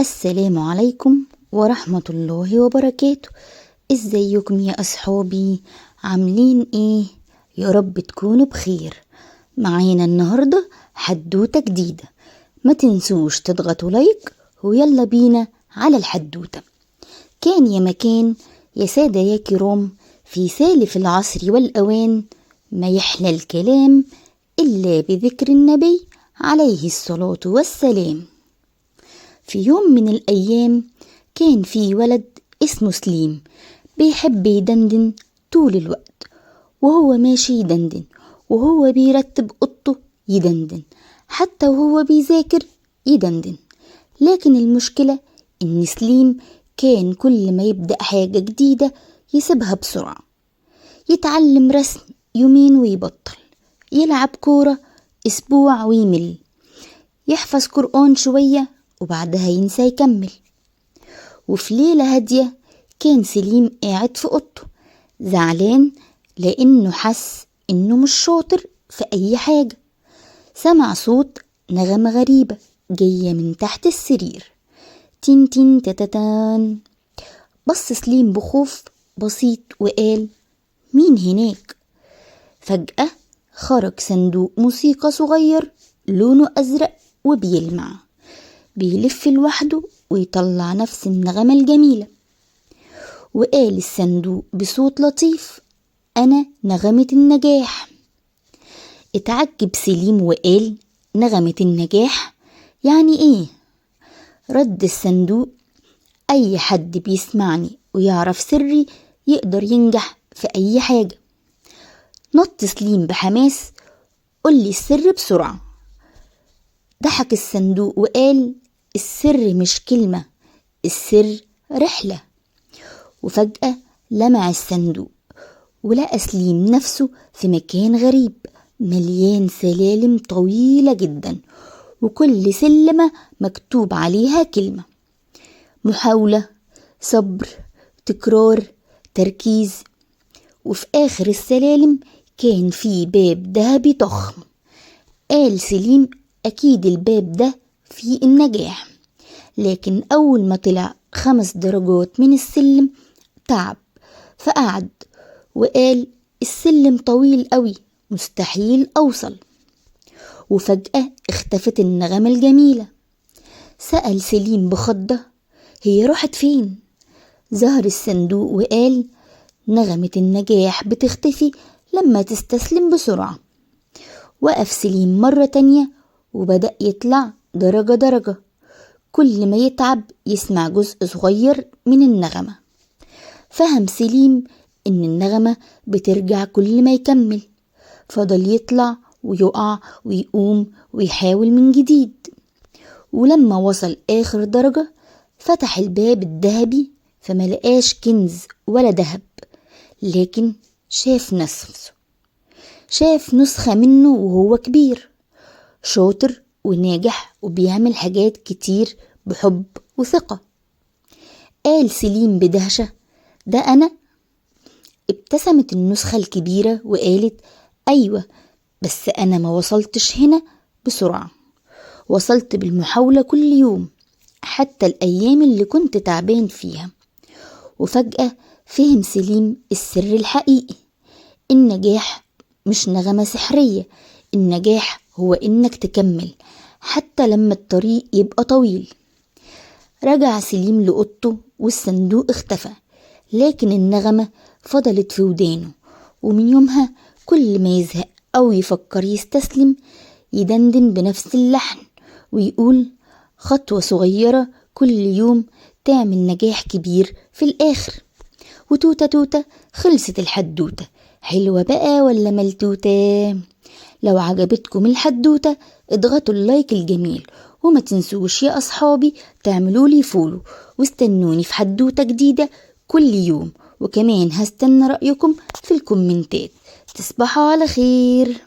السلام عليكم ورحمة الله وبركاته. ازيكم يا أصحابي؟ عاملين ايه؟ يا رب تكونوا بخير. معانا النهاردة حدوتة جديدة، ما تنسوش تضغطوا لايك ويلا بينا على الحدوتة. كان يا مكان يا سادة يا كرام، في سالف العصر والأوان ما يحلى الكلام إلا بذكر النبي عليه الصلاة والسلام. في يوم من الأيام كان في ولد اسمه سليم بيحب يدندن طول الوقت، وهو ماشي يدندن، وهو بيرتب أوضته يدندن، حتى وهو بيذاكر يدندن. لكن المشكلة إن سليم كان كل ما يبدأ حاجة جديدة يسيبها بسرعة. يتعلم رسم يومين ويبطل، يلعب كورة أسبوع ويمل، يحفظ قرآن شوية وبعدها ينسى يكمل. وفي ليلة هادية كان سليم قاعد في أوضته زعلان لأنه حس إنه مش شاطر في أي حاجة. سمع صوت نغمة غريبة جاية من تحت السرير، تين تين تتتان. بص سليم بخوف بسيط وقال: مين هناك؟ فجأة خرج صندوق موسيقى صغير لونه أزرق وبيلمع، بيلف لوحده ويطلع نفس النغمة الجميلة. وقال الصندوق بصوت لطيف: أنا نغمة النجاح. اتعجب سليم وقال: نغمة النجاح يعني ايه؟ رد الصندوق: أي حد بيسمعني ويعرف سري يقدر ينجح في أي حاجة. نط سليم بحماس: قولي السر بسرعة. ضحك الصندوق وقال: السر مش كلمة، السر رحلة. وفجأة لمع الصندوق ولقى سليم نفسه في مكان غريب مليان سلالم طويلة جدا، وكل سلمة مكتوب عليها كلمة: محاولة، صبر، تكرار، تركيز. وفي آخر السلالم كان في باب ذهبي ضخم. قال سليم: أكيد الباب ده فيه النجاح. لكن أول ما طلع 5 درجات من السلم تعب، فقعد وقال: السلم طويل قوي، مستحيل أوصل. وفجأة اختفت النغمة الجميلة. سأل سليم بخضة: هي راحت فين؟ ظهر الصندوق وقال: نغمة النجاح بتختفي لما تستسلم بسرعة. وقف سليم مرة تانية وبدأ يطلع درجة درجة، كل ما يتعب يسمع جزء صغير من النغمة. فهم سليم إن النغمة بترجع كل ما يكمل، فضل يطلع ويقع ويقوم ويحاول من جديد. ولما وصل آخر درجة فتح الباب الذهبي، فملقاش كنز ولا ذهب، لكن شاف نسخة منه وهو كبير، شاطر وناجح وبيعمل حاجات كتير بحب وثقة. قال سليم بدهشة: ده أنا؟ ابتسمت النسخة الكبيرة وقالت: أيوة، بس أنا ما وصلتش هنا بسرعة، وصلت بالمحاولة كل يوم، حتى الأيام اللي كنت تعبان فيها. وفجأة فهم سليم السر الحقيقي: النجاح مش نغمة سحرية، النجاح هو إنك تكمل حتى لما الطريق يبقى طويل. رجع سليم لأوضته والصندوق اختفى، لكن النغمة فضلت في ودانه. ومن يومها كل ما يزهق أو يفكر يستسلم يدندن بنفس اللحن ويقول: خطوة صغيرة كل يوم تعمل نجاح كبير في الآخر. وتوتة توتة خلصت الحدوتة. حلوة بقى ولا ملتوتة؟ لو عجبتكم الحدوتة اضغطوا اللايك الجميل، وما تنسوش يا أصحابي تعملولي فولو، واستنوني في حدوتة جديدة كل يوم. وكمان هستنى رأيكم في الكومنتات. تصبحوا على خير.